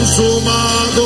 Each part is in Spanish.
Consumado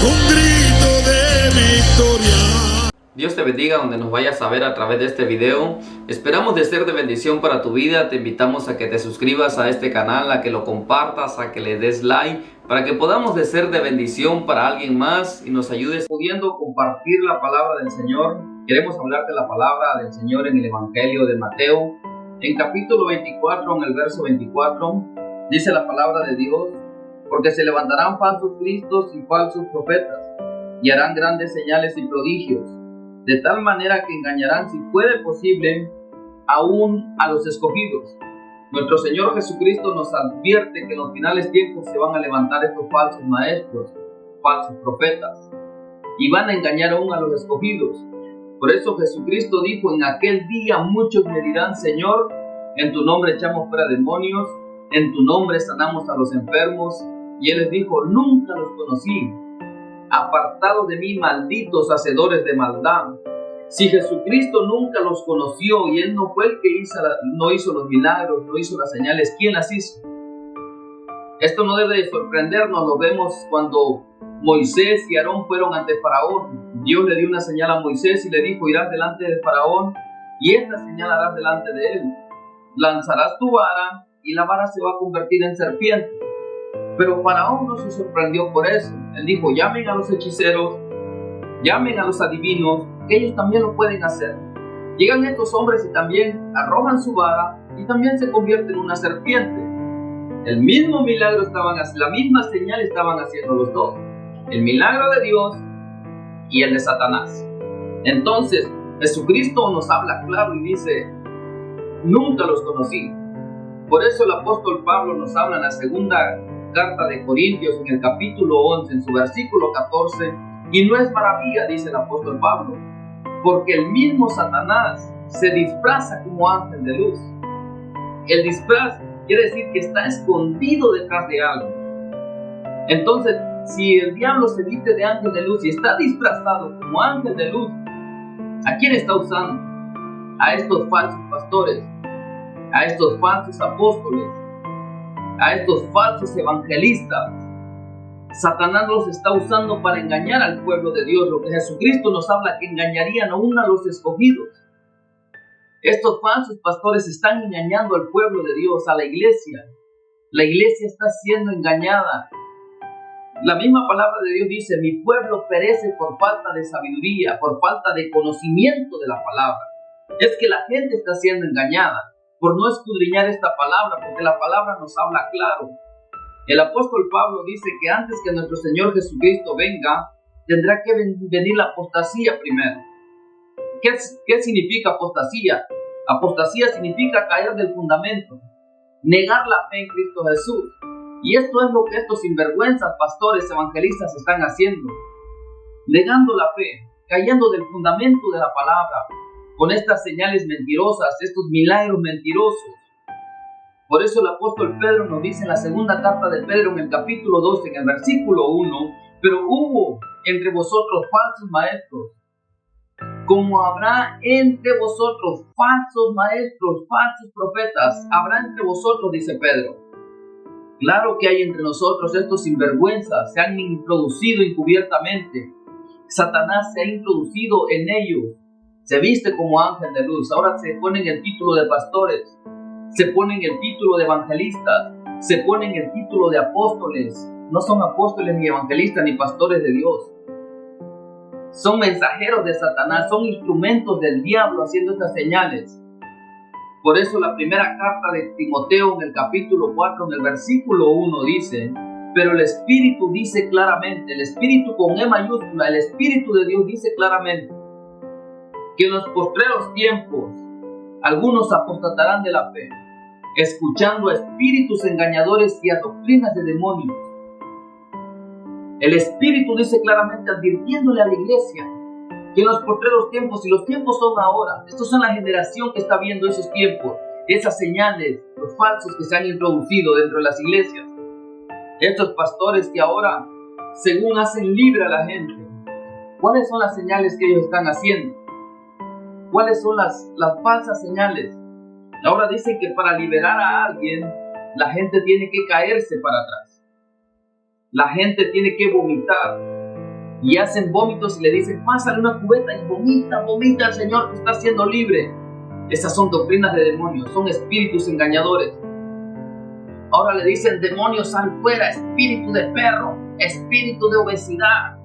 un grito de victoria. Dios te bendiga donde nos vayas a ver a través de este video. Esperamos de ser de bendición para tu vida. Te invitamos a que te suscribas a este canal, a que lo compartas, a que le des like, para que podamos de ser de bendición para alguien más y nos ayudes pudiendo compartir la palabra del Señor. Queremos hablar de la palabra del Señor en el Evangelio de Mateo, en capítulo 24, en el verso 24, dice la palabra de Dios: porque se levantarán falsos cristos y falsos profetas, y harán grandes señales y prodigios, de tal manera que engañarán, si fuere posible, aún a los escogidos. Nuestro Señor Jesucristo nos advierte que en los finales tiempos se van a levantar estos falsos maestros, falsos profetas, y van a engañar aún a los escogidos. Por eso Jesucristo dijo: en aquel día muchos me dirán: Señor, en tu nombre echamos fuera demonios, en tu nombre sanamos a los enfermos. Y Él les dijo: nunca los conocí, apartados de mí, malditos hacedores de maldad. Si Jesucristo nunca los conoció y Él no fue el que no hizo los milagros, no hizo las señales, ¿quién las hizo? Esto no debe de sorprendernos. Lo vemos cuando Moisés y Aarón fueron ante Faraón. Dios le dio una señal a Moisés y le dijo: irás delante de Faraón y esta señal harás delante de él. Lanzarás tu vara y la vara se va a convertir en serpiente. Pero Faraón no se sorprendió por eso. Él dijo: llamen a los hechiceros, llamen a los adivinos, que ellos también lo pueden hacer. Llegan estos hombres y también arrojan su vara y también se convierte en una serpiente. El mismo milagro estaban haciendo, la misma señal estaban haciendo los dos: el milagro de Dios y el de Satanás. Entonces Jesucristo nos habla claro y dice: nunca los conocí. Por eso el apóstol Pablo nos habla en la segunda carta de Corintios, en el capítulo 11, en su versículo 14, y no es maravilla, dice el apóstol Pablo, porque el mismo Satanás se disfraza como ángel de luz. El disfraz quiere decir que está escondido detrás de algo. Entonces, si el diablo se viste de ángel de luz y está disfrazado como ángel de luz, ¿a quién está usando? A estos falsos pastores, a estos falsos apóstoles, a estos falsos evangelistas. Satanás los está usando para engañar al pueblo de Dios. Lo que Jesucristo nos habla, que engañarían aún a los escogidos. Estos falsos pastores están engañando al pueblo de Dios, a la iglesia. La iglesia está siendo engañada. La misma palabra de Dios dice: mi pueblo perece por falta de sabiduría, por falta de conocimiento de la palabra. Es que la gente está siendo engañada por no escudriñar esta palabra, porque la palabra nos habla claro. El apóstol Pablo dice que antes que nuestro Señor Jesucristo venga, tendrá que venir la apostasía primero. ¿Qué significa apostasía? Apostasía significa caer del fundamento, negar la fe en Cristo Jesús. Y esto es lo que estos sinvergüenzas pastores evangelistas están haciendo, negando la fe, cayendo del fundamento de la palabra, con estas señales mentirosas, estos milagros mentirosos. Por eso el apóstol Pedro nos dice en la segunda carta de Pedro, en el capítulo 12, en el versículo 1, pero hubo entre vosotros falsos maestros, como habrá entre vosotros falsos maestros, falsos profetas, habrá entre vosotros, dice Pedro. Claro que hay entre nosotros estos sinvergüenzas, se han introducido encubiertamente. Satanás se ha introducido en ellos. Se viste como ángel de luz. Ahora se ponen el título de pastores, se ponen el título de evangelistas, se ponen el título de apóstoles. No son apóstoles, ni evangelistas, ni pastores de Dios. Son mensajeros de Satanás, son instrumentos del diablo haciendo estas señales. Por eso la primera carta de Timoteo, en el capítulo 4, en el versículo 1, dice: pero el Espíritu dice claramente, el Espíritu con E mayúscula, el Espíritu de Dios dice claramente, que en los postreros tiempos algunos apostatarán de la fe, escuchando a espíritus engañadores y a doctrinas de demonios. El Espíritu dice claramente, advirtiéndole a la iglesia, que en los postreros tiempos, y los tiempos son ahora, estos son la generación que está viendo esos tiempos, esas señales, los falsos que se han introducido dentro de las iglesias, estos pastores que ahora según hacen libre a la gente. ¿Cuáles son las señales que ellos están haciendo? ¿Cuáles son las falsas señales? Ahora dicen que para liberar a alguien, la gente tiene que caerse para atrás. La gente tiene que vomitar. Y hacen vómitos y le dicen, pásale una cubeta y vomita al Señor que está siendo libre. Esas son doctrinas de demonios, son espíritus engañadores. Ahora le dicen, demonios, sal fuera, espíritu de perro, espíritu de obesidad.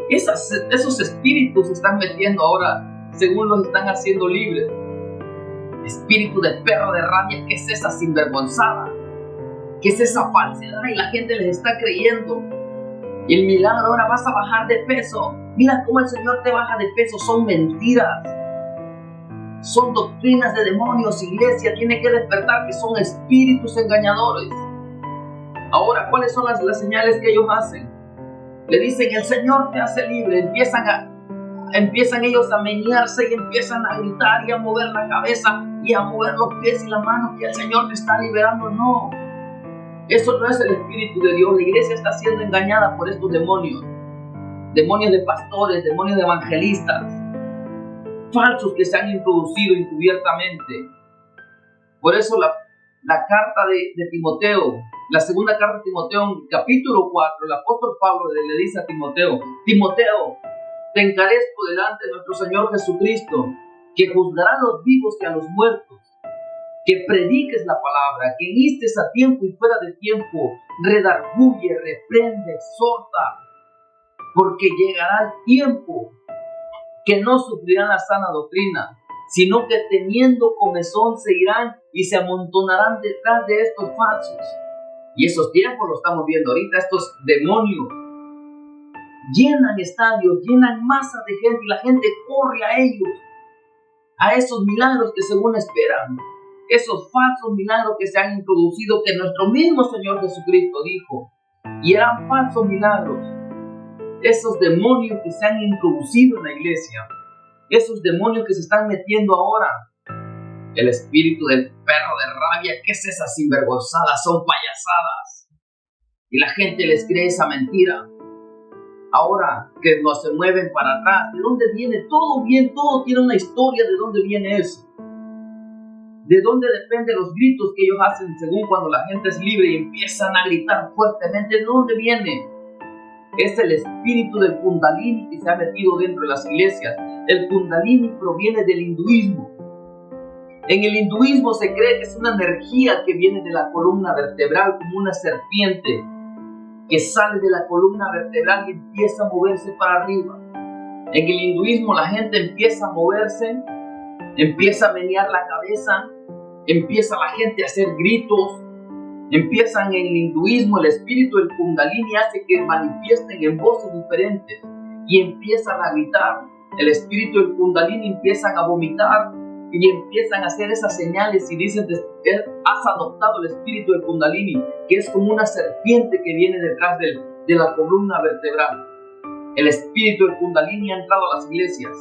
Esos espíritus se están metiendo ahora, según los están haciendo libres. Espíritu de perro, de rabia, ¿qué es esa sinvergonzada? ¿Qué es esa falsedad? Y la gente les está creyendo. Y el milagro, ahora vas a bajar de peso. Mira cómo el Señor te baja de peso. Son mentiras. Son doctrinas de demonios. Iglesia tiene que despertar que son espíritus engañadores. Ahora, ¿cuáles son las señales que ellos hacen? Le dicen, el Señor te hace libre. Empiezan ellos a menearse y empiezan a gritar y a mover la cabeza y a mover los pies y las manos, que el Señor te está liberando. No, eso no es el Espíritu de Dios. La iglesia está siendo engañada por estos demonios. Demonios de pastores, demonios de evangelistas, falsos que se han introducido encubiertamente. Por eso la carta de Timoteo, la segunda carta de Timoteo, en capítulo 4, el apóstol Pablo le dice a Timoteo, Timoteo, te encarezco delante de nuestro Señor Jesucristo, que juzgará a los vivos y a los muertos, que prediques la palabra, que instes a tiempo y fuera de tiempo, redarguye, reprende, exhorta, porque llegará el tiempo que no sufrirán la sana doctrina, sino que teniendo comezón se irán y se amontonarán detrás de estos falsos. Y esos tiempos lo estamos viendo ahorita, estos demonios llenan estadios, llenan masas de gente y la gente corre a ellos, a esos milagros que según esperan, esos falsos milagros que se han introducido, que nuestro mismo Señor Jesucristo dijo, y eran falsos milagros. Esos demonios que se han introducido en la iglesia, esos demonios que se están metiendo ahora, el espíritu del perro de rabia, ¿qué es esa sinvergonzada? Son payasadas. Y la gente les cree esa mentira. Ahora que no se mueven para atrás, ¿de dónde viene? Todo bien, todo tiene una historia de dónde viene eso. ¿De dónde dependen los gritos que ellos hacen según cuando la gente es libre y empiezan a gritar fuertemente? ¿De dónde viene? Es el espíritu del Kundalini que se ha metido dentro de las iglesias. El Kundalini proviene del hinduismo. En el hinduismo se cree que es una energía que viene de la columna vertebral, como una serpiente que sale de la columna vertebral y empieza a moverse para arriba. En el hinduismo la gente empieza a moverse, empieza a menear la cabeza, empieza la gente a hacer gritos, empiezan en el hinduismo, el espíritu del Kundalini hace que manifiesten en voces diferentes y empiezan a gritar. El espíritu del Kundalini empiezan a vomitar y empiezan a hacer esas señales y dicen, has adoptado el espíritu del Kundalini, que es como una serpiente que viene detrás de la columna vertebral. El espíritu del Kundalini ha entrado a las iglesias.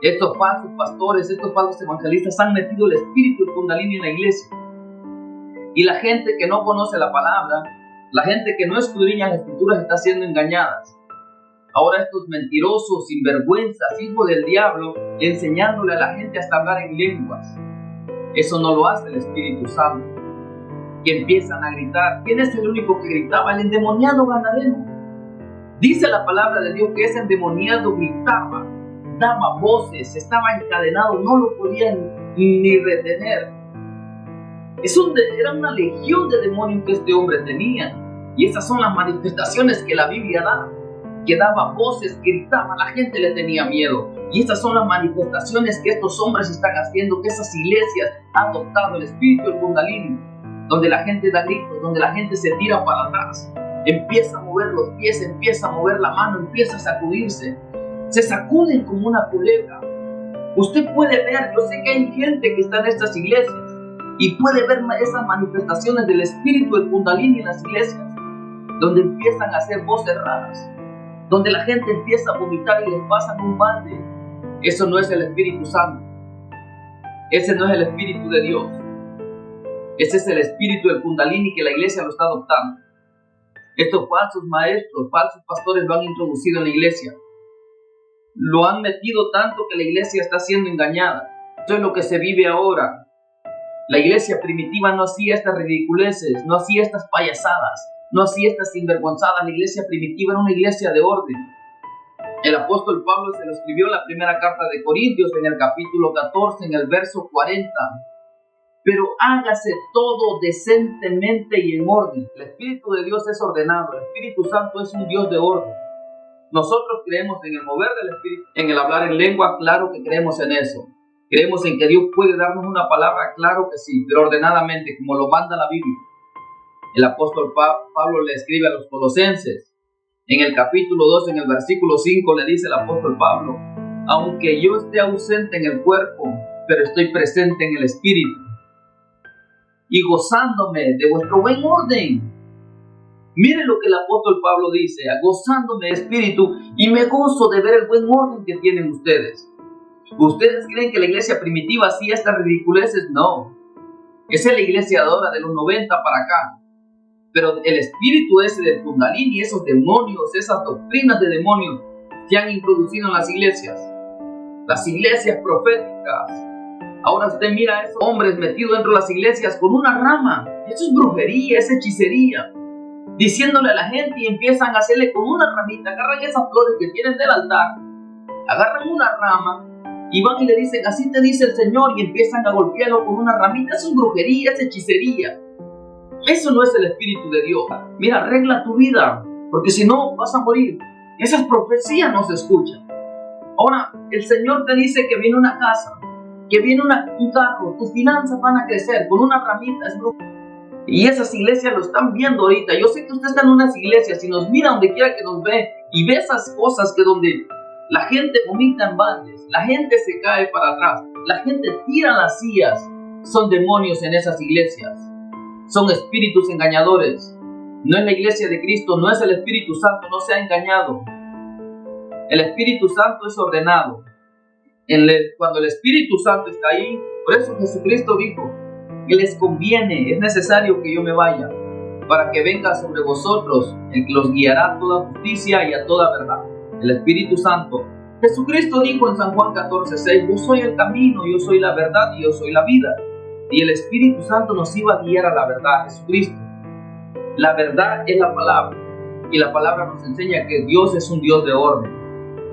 Estos falsos pastores, estos falsos evangelistas han metido el espíritu del Kundalini en la iglesia. Y la gente que no conoce la palabra, la gente que no escudriña las escrituras está siendo engañadas. Ahora estos mentirosos, sinvergüenzas, hijos del diablo, enseñándole a la gente hasta hablar en lenguas. Eso no lo hace el Espíritu Santo. Que empiezan a gritar. ¿Quién es el único que gritaba? El endemoniado Gadareno. Dice la palabra de Dios que ese endemoniado gritaba, daba voces, estaba encadenado, no lo podían ni retener. Era una legión de demonios que este hombre tenía. Y esas son las manifestaciones que la Biblia da. Que daba voces, gritaba, la gente le tenía miedo. Y estas son las manifestaciones que estos hombres están haciendo, que esas iglesias han adoptado el espíritu del Kundalini, donde la gente da gritos, donde la gente se tira para atrás, empieza a mover los pies, empieza a mover la mano, empieza a sacudirse, se sacuden como una culebra. Usted puede ver, yo sé que hay gente que está en estas iglesias y puede ver esas manifestaciones del espíritu del Kundalini en las iglesias, donde empiezan a hacer voces raras, donde la gente empieza a vomitar y les pasan un balde. Eso no es el Espíritu Santo. Ese no es el Espíritu de Dios. Ese es el espíritu del Kundalini que la iglesia lo está adoptando. Estos falsos maestros, falsos pastores lo han introducido en la iglesia. Lo han metido tanto que la iglesia está siendo engañada. Eso es lo que se vive ahora. La iglesia primitiva no hacía estas ridiculeces, no hacía estas payasadas, no hacía estas sinvergonzadas. La iglesia primitiva era una iglesia de orden. El apóstol Pablo se lo escribió en la primera carta de Corintios, en el capítulo 14, en el verso 40. Pero hágase todo decentemente y en orden. El Espíritu de Dios es ordenado, el Espíritu Santo es un Dios de orden. Nosotros creemos en el mover del Espíritu, en el hablar en lengua, claro que creemos en eso. Creemos en que Dios puede darnos una palabra, claro que sí, pero ordenadamente, como lo manda la Biblia. El apóstol Pablo le escribe a los Colosenses. En el capítulo 2, en el versículo 5, le dice el apóstol Pablo: aunque yo esté ausente en el cuerpo, pero estoy presente en el Espíritu, y gozándome de vuestro buen orden. Miren lo que el apóstol Pablo dice: gozándome de espíritu, y me gozo de ver el buen orden que tienen ustedes. ¿Ustedes creen que la iglesia primitiva hacía estas ridiculeces? No. Esa es la iglesia ahora de los 90 para acá. Pero el espíritu ese del Kundalini, esos demonios, esas doctrinas de demonios se han introducido en las iglesias proféticas. Ahora usted mira a esos hombres metidos dentro de las iglesias con una rama. Eso es brujería, es hechicería. Diciéndole a la gente, y empiezan a hacerle con una ramita. Agarran esas flores que tienen del altar, agarran una rama y van y le dicen: así te dice el Señor, y empiezan a golpearlo con una ramita. Eso es brujería, es hechicería. Eso no es el Espíritu de Dios. Mira, arregla tu vida, porque si no vas a morir. Esas profecías no se escuchan. Ahora, el Señor te dice que viene una casa, que viene un carro, tus finanzas van a crecer con una ramita. Es brujería. Y esas iglesias lo están viendo ahorita. Yo sé que usted está en unas iglesias y nos mira donde quiera que nos ve y ve esas cosas que donde la gente vomita en baldes, la gente se cae para atrás, la gente tira las sillas. Son demonios en esas iglesias. Son espíritus engañadores. No es la iglesia de Cristo, no es el Espíritu Santo, no se ha engañado. El Espíritu Santo es ordenado. Cuando el Espíritu Santo está ahí, por eso Jesucristo dijo que les conviene, es necesario que yo me vaya, para que venga sobre vosotros el que los guiará a toda justicia y a toda verdad. El Espíritu Santo. Jesucristo dijo en San Juan 14:6, yo soy el camino, yo soy la verdad y yo soy la vida. Y el Espíritu Santo nos iba a guiar a la verdad, Jesucristo. La verdad es la palabra. Y la palabra nos enseña que Dios es un Dios de orden,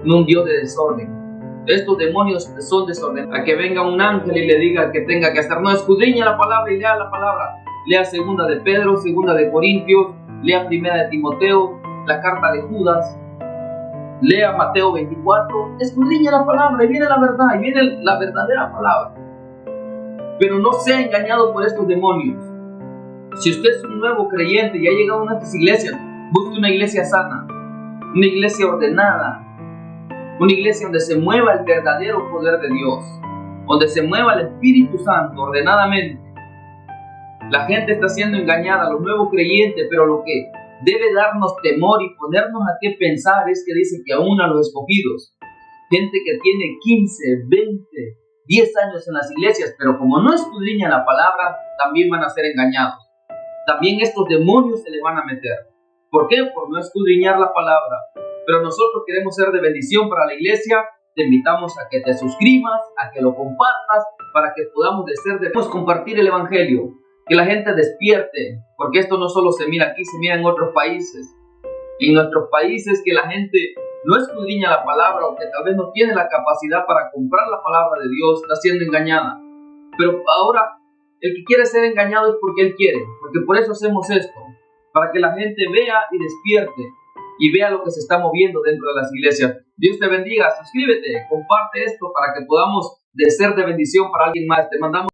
no un Dios de desorden. Estos demonios son desordenados. A que venga un ángel y le diga que tenga que hacer. No, escudriña la palabra y lea la palabra. Lea 2 de Pedro, 2 de Corintios, lea 1 de Timoteo, la carta de Judas, lea Mateo 24. Escudriña la palabra y viene la verdad, y viene la verdadera palabra. Pero no sea engañado por estos demonios. Si usted es un nuevo creyente y ha llegado a una de estas iglesias, busque una iglesia sana, una iglesia ordenada, una iglesia donde se mueva el verdadero poder de Dios, donde se mueva el Espíritu Santo ordenadamente. La gente está siendo engañada, los nuevos creyentes, pero lo que debe darnos temor y ponernos a qué pensar es que dice que aún a los escogidos, gente que tiene 15, 20, 10 años en las iglesias, pero como no escudriñan la palabra, también van a ser engañados. También estos demonios se les van a meter. ¿Por qué? Por no escudriñar la palabra. Pero nosotros queremos ser de bendición para la iglesia. Te invitamos a que te suscribas, a que lo compartas, para que podamos compartir el evangelio, que la gente despierte, porque esto no solo se mira aquí, se mira en otros países. En nuestros países que la gente no escudriña la palabra, o que tal vez no tiene la capacidad para comprar la palabra de Dios, está siendo engañada. Pero ahora el que quiere ser engañado es porque él quiere, porque por eso hacemos esto, para que la gente vea y despierte y vea lo que se está moviendo dentro de las iglesias. Dios te bendiga, suscríbete, comparte esto para que podamos ser de bendición para alguien más. Te mandamos